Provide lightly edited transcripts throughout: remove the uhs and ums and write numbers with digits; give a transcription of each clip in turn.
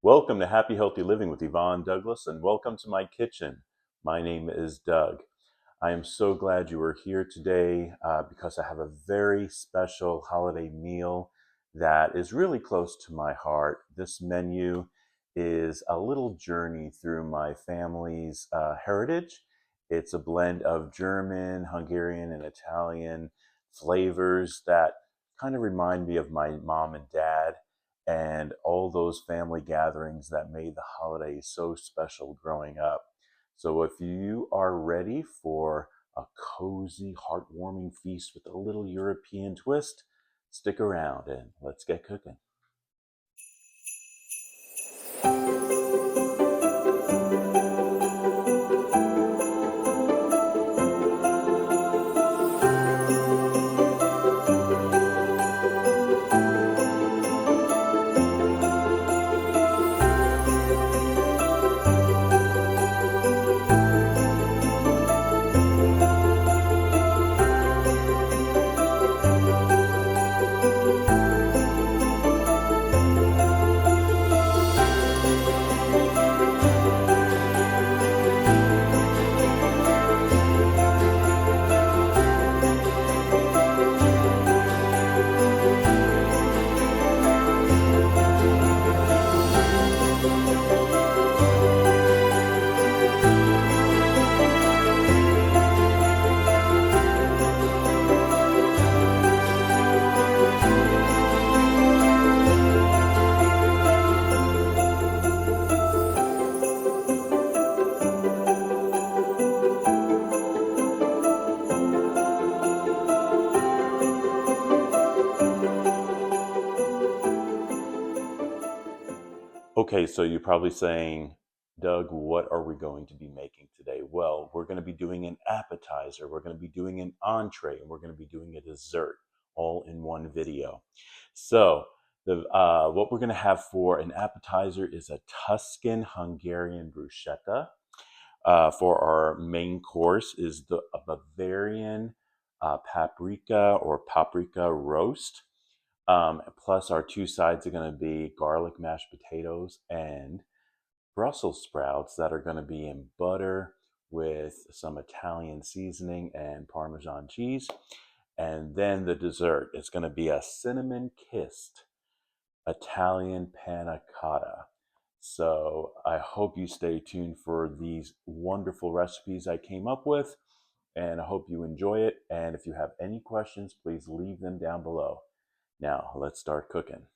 Welcome to Happy Healthy Living with Yvonne Douglas, and welcome to my kitchen. My name is Doug. I am so glad you are here today because I have a very special holiday meal that is really close to my heart. This menu is a little journey through my family's heritage. It's a blend of German, Hungarian, and Italian flavors that kind of remind me of my mom and dad and all those family gatherings that made the holidays so special growing up. So, if you are ready for a cozy, heartwarming feast with a little European twist, stick around and let's get cooking. Okay, so you're probably saying, Doug, what are we going to be making today? Well, we're going to be doing an appetizer, we're going to be doing an entree, and we're going to be doing a dessert all in one video. So, what we're going to have for an appetizer is a Tuscan Hungarian bruschetta. For our main course is a Bavarian paprika or paprika roast. Plus, our two sides are going to be garlic mashed potatoes and Brussels sprouts that are going to be in butter with some Italian seasoning and Parmesan cheese. And then the dessert is going to be a cinnamon kissed Italian panna cotta. So I hope you stay tuned for these wonderful recipes I came up with, and I hope you enjoy it. And if you have any questions, please leave them down below. Now, let's start cooking.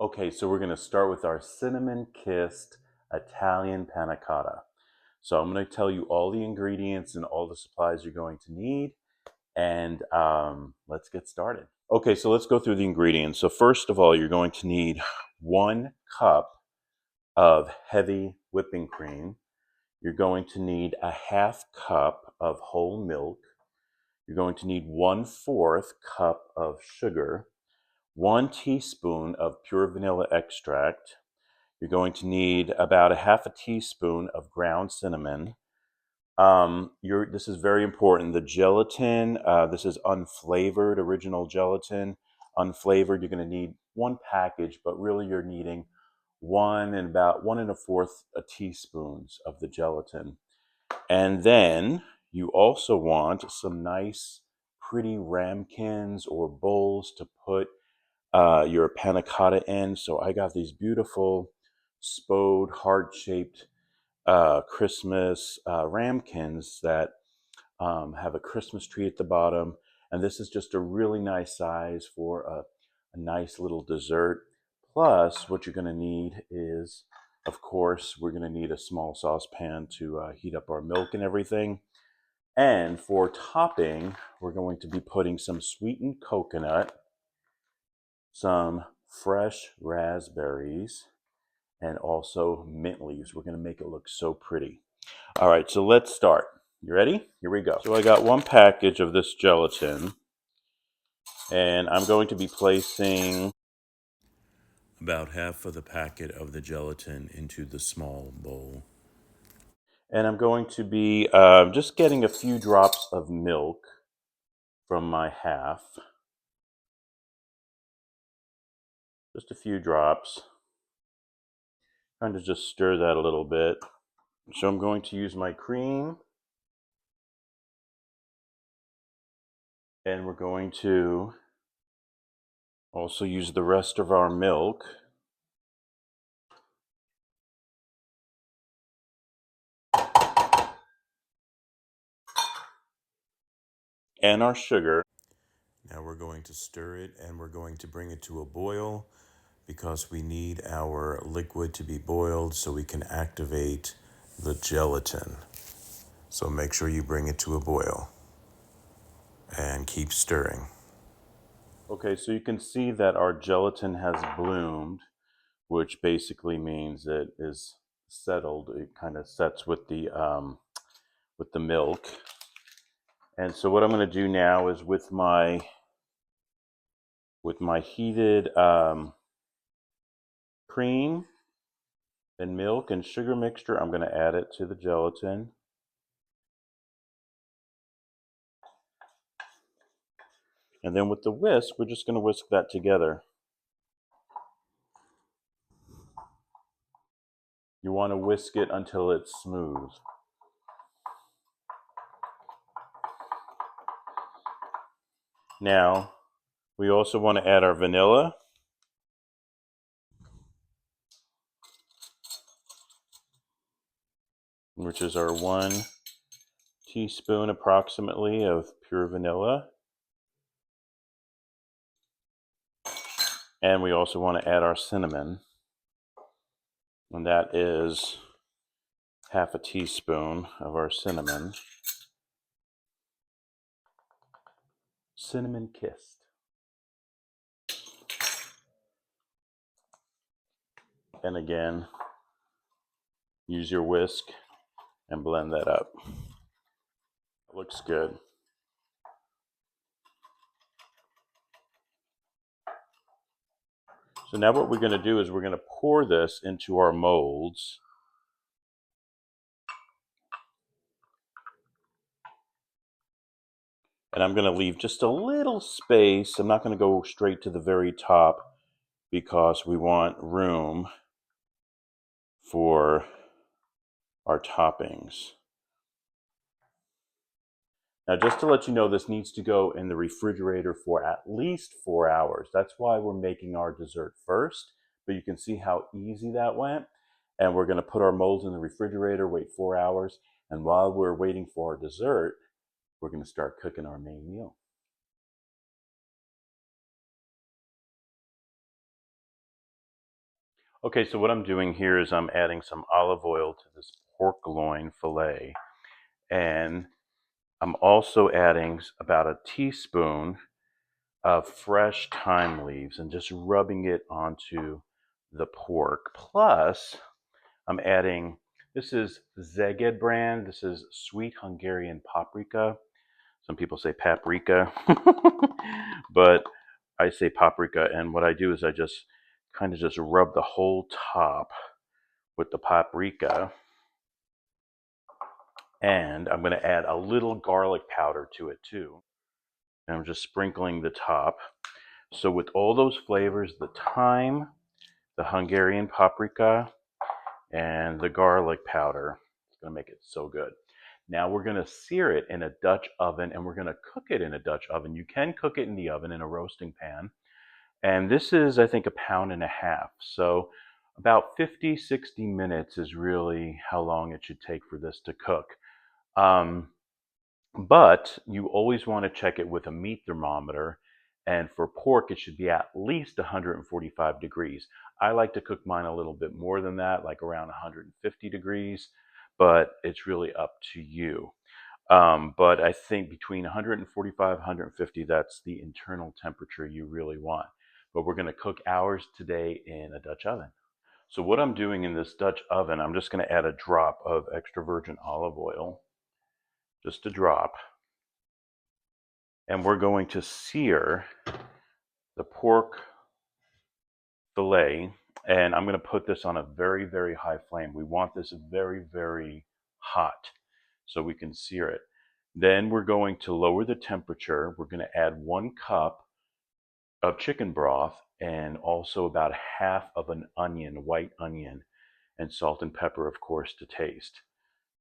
Okay, so we're going to start with our cinnamon kissed Italian panna cotta. So I'm going to tell you all the ingredients and all the supplies you're going to need, and let's get started. Okay, so let's go through the ingredients. So first of all, you're going to need 1 cup of heavy whipping cream. You're going to need a half cup of whole milk. You're going to need 1/4 cup of sugar, 1 teaspoon of pure vanilla extract. You're going to need about a half a teaspoon of ground cinnamon. This is very important. The gelatin, this is unflavored, original gelatin. Unflavored, you're going to need 1 package, but really you're needing about 1 1/4 teaspoons of the gelatin. And then you also want some nice, pretty ramekins or bowls to put your panna cotta in. So I got these beautiful spode heart-shaped Christmas ramekins that have a Christmas tree at the bottom. And this is just a really nice size for a nice little dessert. Plus, what you're going to need is, of course, we're going to need a small saucepan to heat up our milk and everything. And for topping, we're going to be putting some sweetened coconut, some fresh raspberries, and also mint leaves. We're going to make it look so pretty. All right, so let's start. You ready? Here we go. So I got 1 package of this gelatin, and I'm going to be placing about half of the packet of the gelatin into the small bowl. And I'm going to be just getting a few drops of milk from my half. Just a few drops. Kind of just stir that a little bit. So I'm going to use my cream. And we're going to also use the rest of our milk. And our sugar. Now we're going to stir it and we're going to bring it to a boil because we need our liquid to be boiled so we can activate the gelatin. So make sure you bring it to a boil and keep stirring. Okay, so you can see that our gelatin has bloomed, which basically means it is settled. It kind of sets with the milk. And so what I'm going to do now is with my heated cream and milk and sugar mixture, I'm going to add it to the gelatin. And then with the whisk, we're just going to whisk that together. You want to whisk it until it's smooth. Now, we also want to add our vanilla. Which is our 1 teaspoon approximately of pure vanilla. And we also want to add our cinnamon. And that is half a teaspoon of our cinnamon. Cinnamon kissed. And again, use your whisk and blend that up. It looks good. So now what we're going to do is we're going to pour this into our molds. And I'm going to leave just a little space. I'm not going to go straight to the very top because we want room for our toppings. Now, just to let you know, this needs to go in the refrigerator for at least 4 hours. That's why we're making our dessert first, but you can see how easy that went. And we're going to put our molds in the refrigerator, wait 4 hours, and while we're waiting for our dessert, we're going to start cooking our main meal. Okay, so what I'm doing here is I'm adding some olive oil to this pork loin fillet, and I'm also adding about a teaspoon of fresh thyme leaves and just rubbing it onto the pork. Plus, I'm adding, this is Szeged brand. This is sweet Hungarian paprika. Some people say paprika, but I say paprika. And what I do is I just kind of just rub the whole top with the paprika. And I'm going to add a little garlic powder to it too. And I'm just sprinkling the top. So with all those flavors, the thyme, the Hungarian paprika, and the garlic powder, it's going to make it so good. Now we're going to sear it in a Dutch oven, and we're going to cook it in a Dutch oven. You can cook it in the oven in a roasting pan. And this is, I think, 1.5 pounds. So about 50, 60 minutes is really how long it should take for this to cook. But you always want to check it with a meat thermometer. And for pork, it should be at least 145 degrees. I like to cook mine a little bit more than that, like around 150 degrees, but it's really up to you. But I think between 145 150, that's the internal temperature you really want. But we're going to cook ours today in a Dutch oven. So what I'm doing in this Dutch oven, I'm just going to add a drop of extra virgin olive oil, just a drop. And we're going to sear the pork fillet, and I'm going to put this on a very, very high flame. We want this very, very hot so we can sear it. Then we're going to lower the temperature. We're going to add 1 cup of chicken broth, and also about half of an onion, white onion, and salt and pepper, of course, to taste.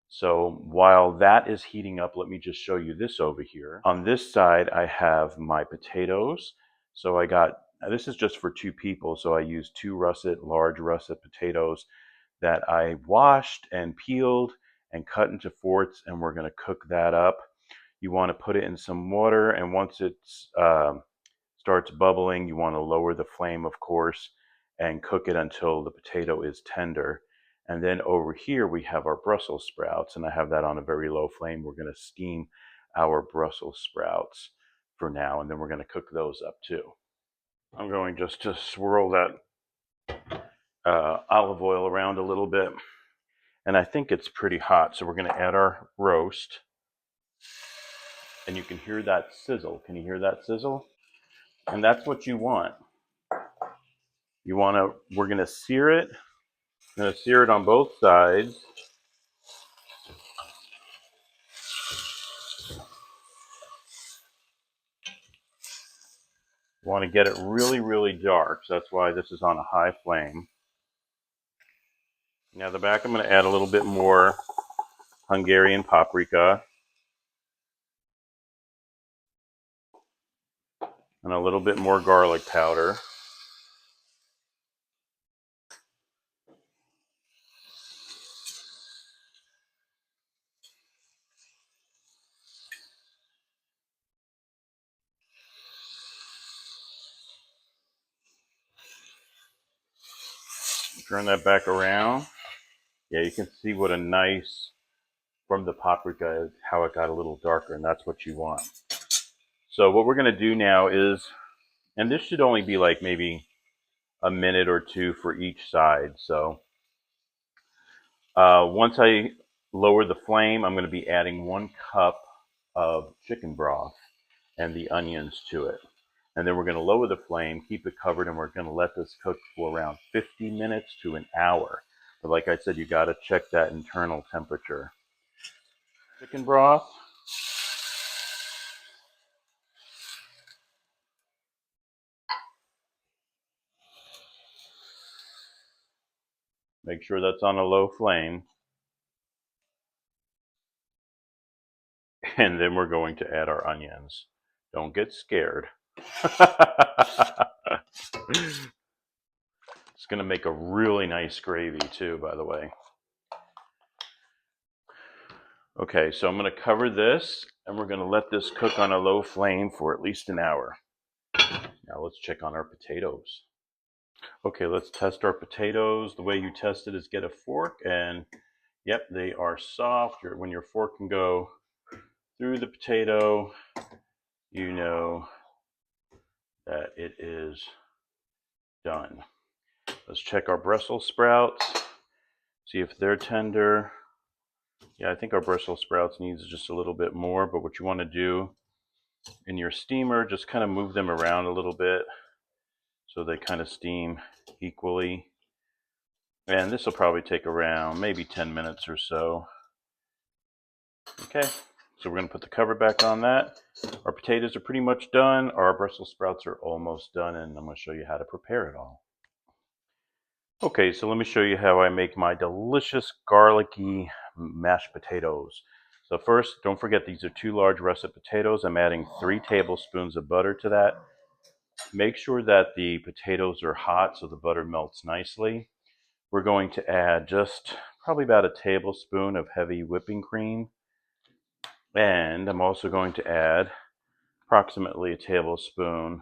So while that is heating up, let me just show you this over here. On this side, I have my potatoes. So I got, this is just for 2 people, so I used 2 large russet potatoes that I washed and peeled and cut into fourths, and we're going to cook that up. You want to put it in some water, and once it starts bubbling, you want to lower the flame, of course, and cook it until the potato is tender. And then over here we have our Brussels sprouts, and I have that on a very low flame. We're going to steam our Brussels sprouts for now, and then we're going to cook those up too. I'm going just to swirl that olive oil around a little bit, and I think it's pretty hot, so we're going to add our roast. And you can hear that sizzle. Can you hear that sizzle? And that's what you want. We're going to sear it. I'm going to sear it on both sides. You want to get it really, really dark. So that's why this is on a high flame. Now the back, I'm going to add a little bit more Hungarian paprika. And a little bit more garlic powder. Turn that back around. Yeah, you can see what a nice, from the paprika, how it got a little darker, and that's what you want. So what we're going to do now is, and this should only be like maybe a minute or 2 for each side. So once I lower the flame, I'm going to be adding 1 cup of chicken broth and the onions to it. And then we're going to lower the flame, keep it covered, and we're going to let this cook for around 50 minutes to an hour. But like I said, you got to check that internal temperature. Chicken broth. Make sure that's on a low flame. And then we're going to add our onions. Don't get scared. It's going to make a really nice gravy too, by the way. Okay, so I'm going to cover this, and we're going to let this cook on a low flame for at least an hour. Now let's check on our potatoes. Okay, let's test our potatoes. The way you test it is get a fork, and yep, they are soft. When your fork can go through the potato, you know that it is done. Let's check our Brussels sprouts, see if they're tender. Yeah, I think our Brussels sprouts needs just a little bit more, but what you want to do in your steamer, just kind of move them around a little bit so they kind of steam equally. And this will probably take around maybe 10 minutes or so. Okay, so we're going to put the cover back on that. Our potatoes are pretty much done. Our Brussels sprouts are almost done, and I'm going to show you how to prepare it all. Okay, so let me show you how I make my delicious garlicky mashed potatoes. So first, don't forget these are 2 large russet potatoes. I'm adding 3 tablespoons of butter to that. Make sure that the potatoes are hot so the butter melts nicely. We're going to add just probably about a tablespoon of heavy whipping cream. And I'm also going to add approximately a tablespoon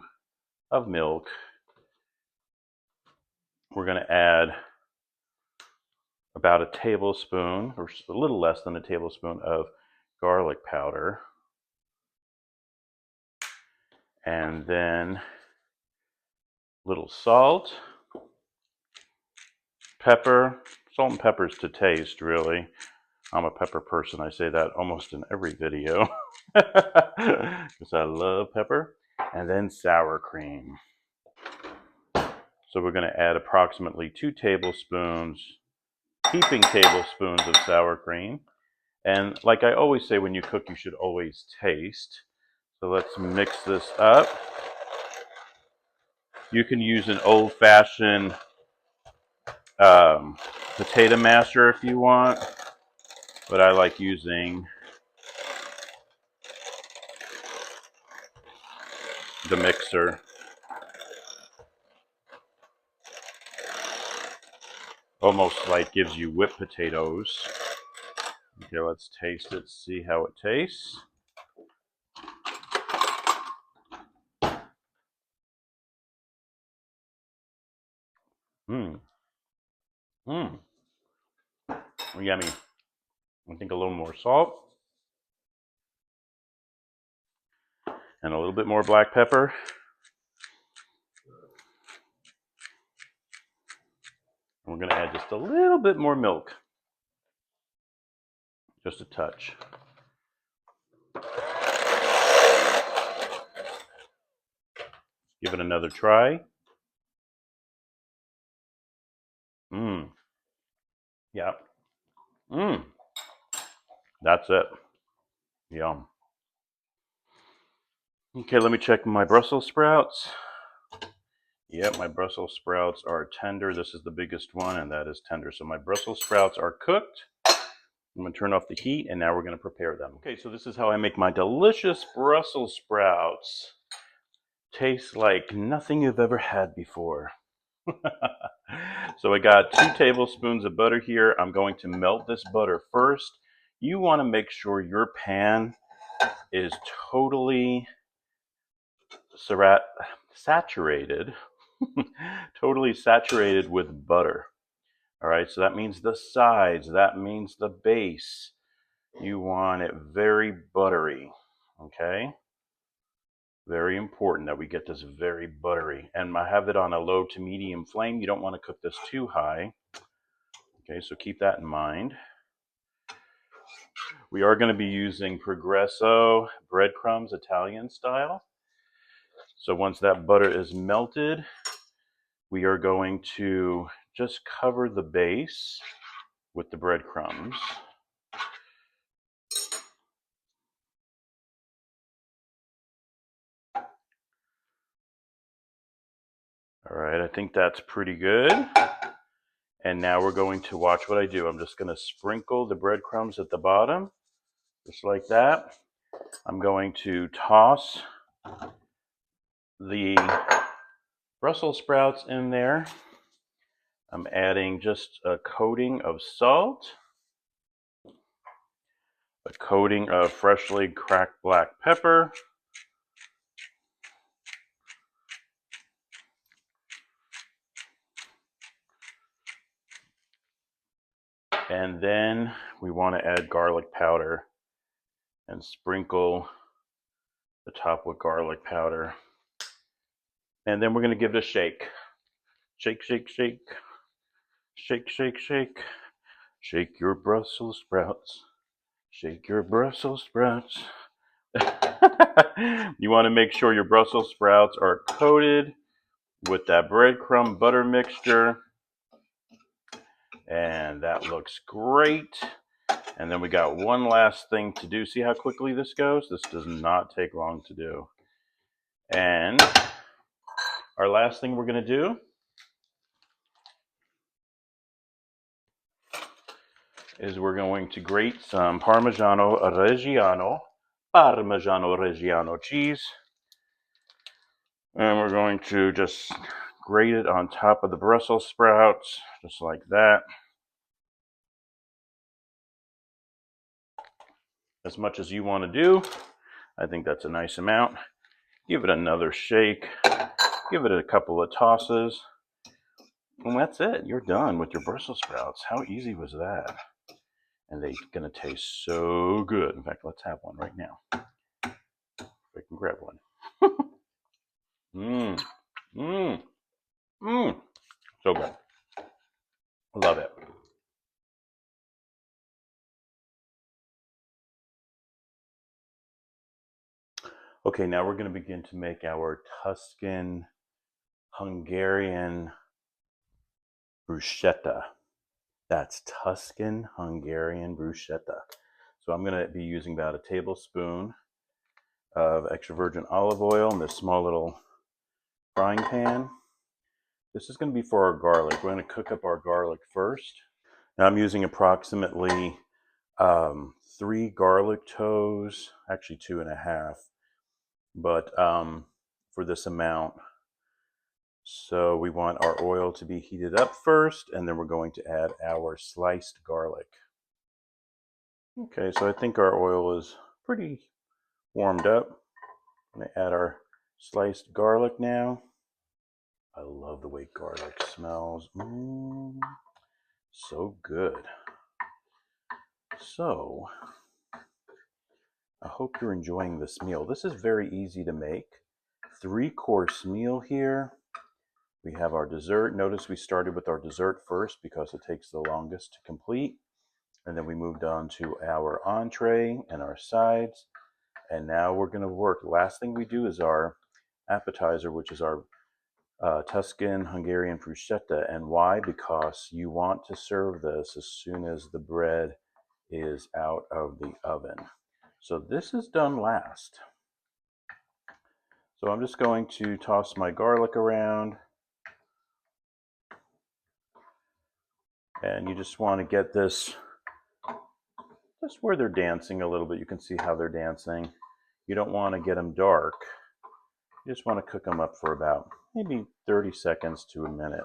of milk. We're going to add about a tablespoon, or a little less than a tablespoon, of garlic powder. And then a little salt, pepper. Salt and pepper's to taste, really. I'm a pepper person. I say that almost in every video because I love pepper. And then sour cream. So we're going to add approximately 2 tablespoons, heaping tablespoons of sour cream. And like I always say, when you cook, you should always taste. So let's mix this up. You can use an old-fashioned potato masher if you want, but I like using the mixer. Almost like gives you whipped potatoes. Okay, let's taste it, see how it tastes. Mmm. Mmm. Yummy. I think a little more salt. And a little bit more black pepper. And we're going to add just a little bit more milk. Just a touch. Give it another try. Mmm. Yeah. Mmm. That's it. Yum. Okay, let me check my Brussels sprouts. Yep, my Brussels sprouts are tender. This is the biggest one, and that is tender. So my Brussels sprouts are cooked. I'm going to turn off the heat, and now we're going to prepare them. Okay, so this is how I make my delicious Brussels sprouts. Tastes like nothing you've ever had before. So I got 2 tablespoons of butter here. I'm going to melt this butter first. You want to make sure your pan is totally saturated, totally saturated with butter. All right, so that means the sides, that means the base. You want it very buttery, okay? Very important that we get this very buttery. And I have it on a low to medium flame. You don't want to cook this too high. Okay, so keep that in mind. We are going to be using Progresso breadcrumbs, Italian style. So once that butter is melted, we are going to just cover the base with the breadcrumbs. All right, I think that's pretty good. And now we're going to watch what I do. I'm just going to sprinkle the breadcrumbs at the bottom, just like that. I'm going to toss the Brussels sprouts in there. I'm adding just a coating of salt, a coating of freshly cracked black pepper, and then we want to add garlic powder and sprinkle the top with garlic powder. And then we're going to give it a shake. Shake, shake, shake. Shake, shake, shake. Shake your Brussels sprouts. Shake your Brussels sprouts. You want to make sure your Brussels sprouts are coated with that breadcrumb butter mixture. And that looks great. And then we got one last thing to do. See how quickly this goes? This does not take long to do. And our last thing we're going to do is we're going to grate some Parmigiano Reggiano cheese. And we're going to just grate it on top of the Brussels sprouts, just like that. As much as you want to do. I think that's a nice amount. Give it another shake. Give it a couple of tosses. And that's it. You're done with your Brussels sprouts. How easy was that? And they're going to taste so good. In fact, let's have one right now. If I can grab one. Mmm. Mmm. Mmm. So good. Love it. Okay, now we're going to begin to make our Tuscan Hungarian bruschetta. That's Tuscan Hungarian bruschetta. So I'm going to be using about a tablespoon of extra virgin olive oil in this small little frying pan. This is going to be for our garlic. We're going to cook up our garlic first. Now I'm using approximately 3 garlic toes, actually 2.5, but for this amount. So we want our oil to be heated up first, and then we're going to add our sliced garlic. Okay, so I think our oil is pretty warmed up. I'm going to add our sliced garlic now. I love the way garlic smells. So good. So, I hope you're enjoying this meal. This is very easy to make. 3-course meal here. We have our dessert. Notice we started with our dessert first because it takes the longest to complete. And then we moved on to our entree and our sides. And now we're going to work. The last thing we do is our appetizer, which is our Tuscan Hungarian bruschetta. And why? Because you want to serve this as soon as the bread is out of the oven. So this is done last. So I'm just going to toss my garlic around. And you just want to get this just where they're dancing a little bit. You can see how they're dancing. You don't want to get them dark. You just want to cook them up for about maybe 30 seconds to a minute.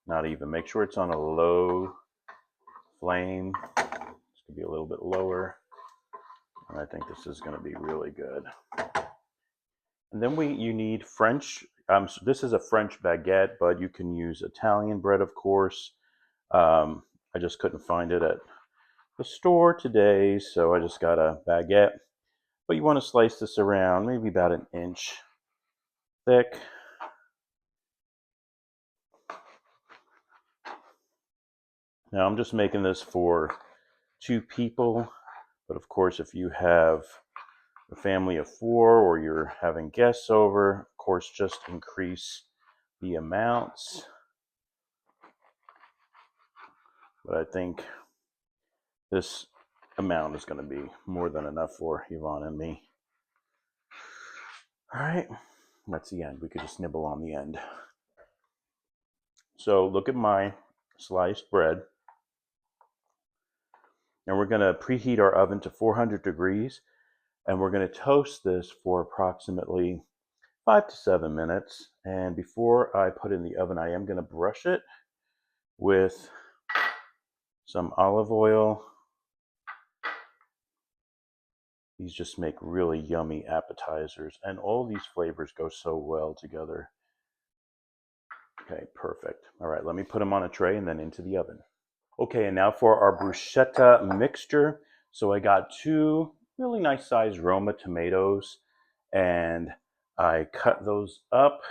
Not even. Make sure it's on a low flame. This could be a little bit lower. And I think this is going to be really good. And then you need French. So this is a French baguette, but you can use Italian bread, of course. I just couldn't find it at the store today, so I just got a baguette. But you want to slice this around, maybe about 1 inch thick. Now I'm just making this for 2 people, but of course if you have a family of 4 or you're having guests over, of course just increase the amounts. But I think this amount is going to be more than enough for Yvonne and me. All right, that's the end. We could just nibble on the end. So look at my sliced bread. And we're going to preheat our oven to 400 degrees. And we're going to toast this for approximately 5 to 7 minutes. And before I put it in the oven, I am going to brush it with some olive oil. These just make really yummy appetizers. And all these flavors go so well together. Okay, perfect. All right, let me put them on a tray and then into the oven. Okay, and now for our bruschetta mixture. So I got 2 really nice sized Roma tomatoes and I cut those up.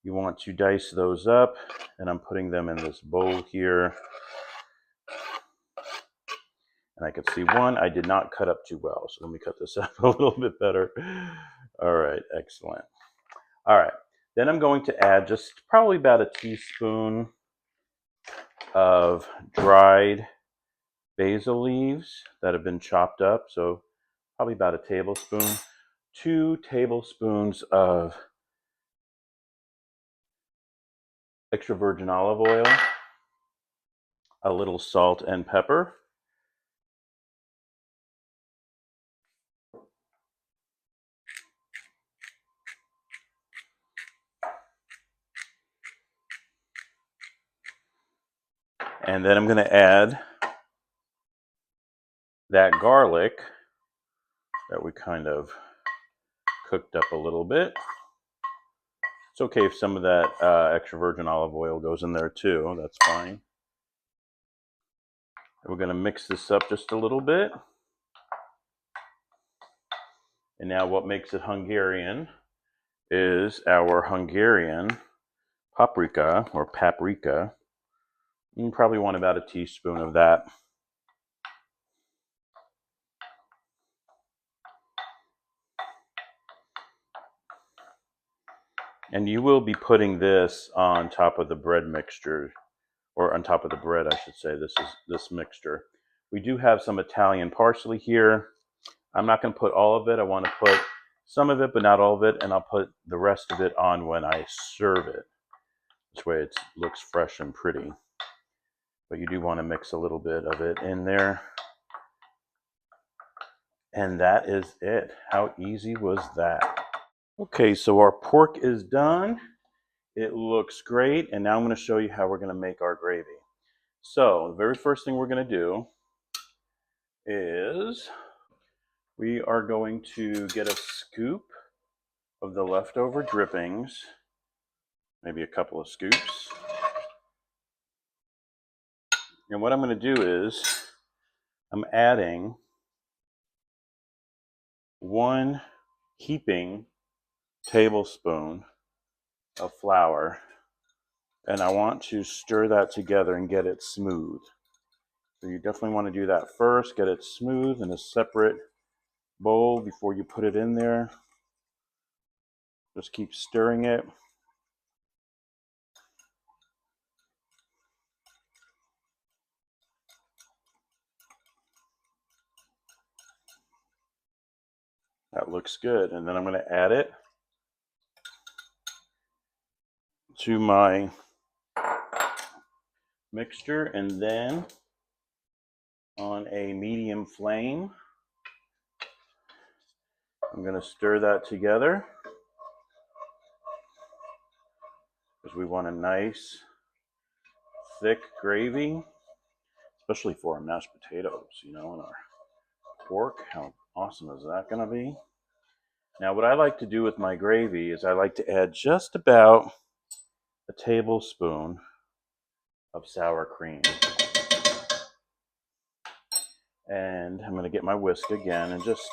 You want to dice those up, and I'm putting them in this bowl here. And I can see one I did not cut up too well, so let me cut this up a little bit better. All right, excellent. All right, then I'm going to add just probably about a teaspoon of dried basil leaves that have been chopped up, so probably about a tablespoon. 2 tablespoons of extra virgin olive oil, a little salt and pepper, and then I'm going to add that garlic that we kind of cooked up a little bit. It's okay if some of that extra virgin olive oil goes in there too, that's fine. And we're going to mix this up just a little bit. And now what makes it Hungarian is our Hungarian paprika or paprika. You probably want about a teaspoon of that. And you will be putting this on top of the bread mixture, or on top of the bread, I should say. This mixture. We do have some Italian parsley here. I'm not going to put all of it. I want to put some of it, but not all of it, and I'll put the rest of it on when I serve it. This way it looks fresh and pretty. But you do want to mix a little bit of it in there. And that is it. How easy was that? Okay, so our pork is done. It looks great. And now I'm going to show you how we're going to make our gravy. So the very first thing we're going to do is we are going to get a scoop of the leftover drippings, maybe a couple of scoops. And what I'm going to do is I'm adding 1 heaping tablespoon of flour, and I want to stir that together and get it smooth. So you definitely want to do that first, get it smooth in a separate bowl before you put it in there. Just keep stirring it. That looks good. And then I'm going to add it to my mixture, and then on a medium flame, I'm going to stir that together because we want a nice thick gravy, especially for our mashed potatoes, and our pork. How awesome is that going to be? Now, what I like to do with my gravy is I like to add just about a tablespoon of sour cream. And I'm going to get my whisk again and just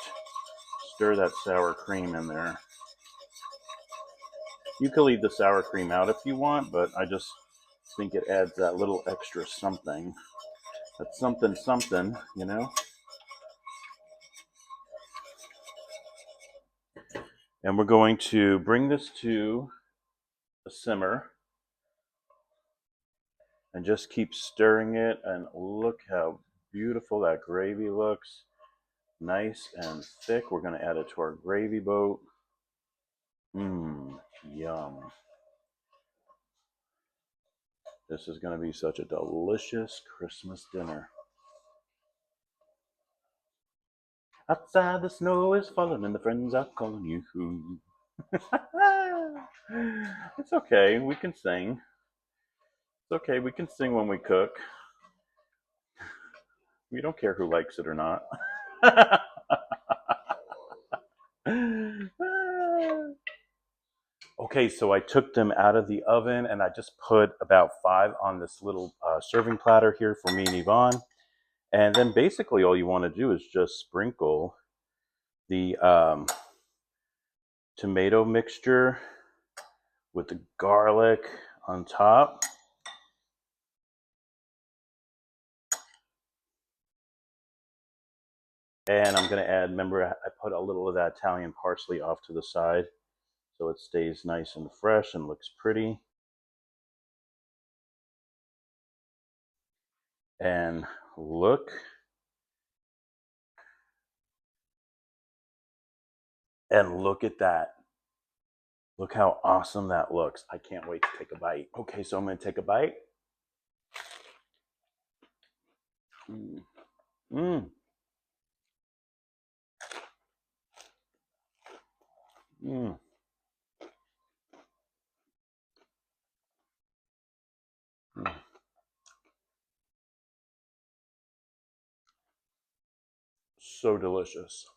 stir that sour cream in there. You can leave the sour cream out if you want, but I just think it adds that little extra something. That's something, And we're going to bring this to a simmer and just keep stirring it. And look how beautiful that gravy looks. Nice and thick. We're going to add it to our gravy boat. Yum. This is going to be such a delicious Christmas dinner. Outside the snow is falling and the friends are calling you. It's okay, we can sing. It's okay, we can sing when we cook. We don't care who likes it or not. Okay, so I took them out of the oven and I just put about 5 on this little serving platter here for me and Yvonne. And then basically all you want to do is just sprinkle the tomato mixture with the garlic on top. And I'm going to add, remember I put a little of that Italian parsley off to the side so it stays nice and fresh and looks pretty. And look at that. Look how awesome that looks. I can't wait to take a bite. Okay, so I'm going to take a bite. Mmm. Mmm. So delicious.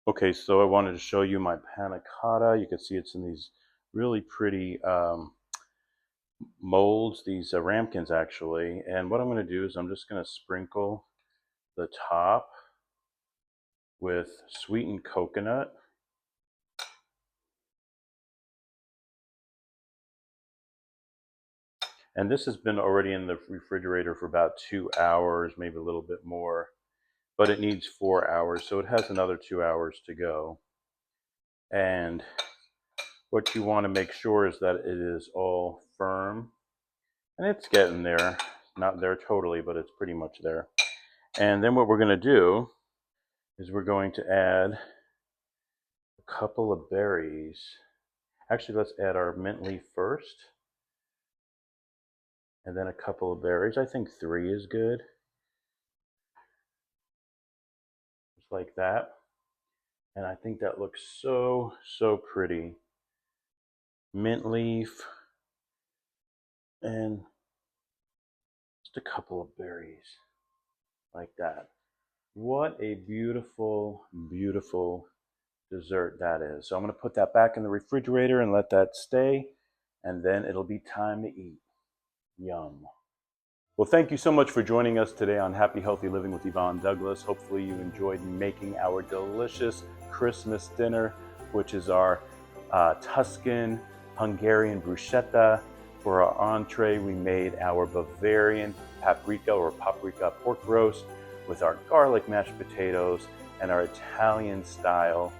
Okay, so I wanted to show you my panna cotta. You can see it's in these really pretty molds, these ramekins actually. And what I'm going to do is I'm just going to sprinkle the top with sweetened coconut. And this has been already in the refrigerator for about 2 hours, maybe a little bit more, but it needs 4 hours, so it has another 2 hours to go. And what you want to make sure is that it is all firm, and it's getting there. Not there totally, but it's pretty much there. And then what we're going to do is we're going to add a couple of berries. Actually, let's add our mint leaf first. and then a couple of berries. I think 3 is good. Just like that. And I think that looks so, so pretty. Mint leaf and just a couple of berries like that. What a beautiful, beautiful dessert that is. So I'm going to put that back in the refrigerator and let that stay, and then it'll be time to eat. Yum. Well, thank you so much for joining us today on Happy Healthy Living with Yvonne Douglas. Hopefully you enjoyed making our delicious Christmas dinner, which is our Tuscan Hungarian bruschetta. For our entree, we made our Bavarian paprika or paprika pork roast with our garlic mashed potatoes and our Italian style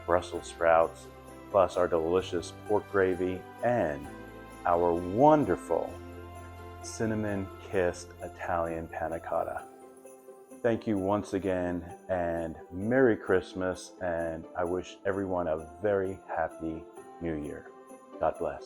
Brussels sprouts, plus our delicious pork gravy and our wonderful cinnamon-kissed Italian panna cotta. Thank you once again, and Merry Christmas, and I wish everyone a very happy New Year. God bless.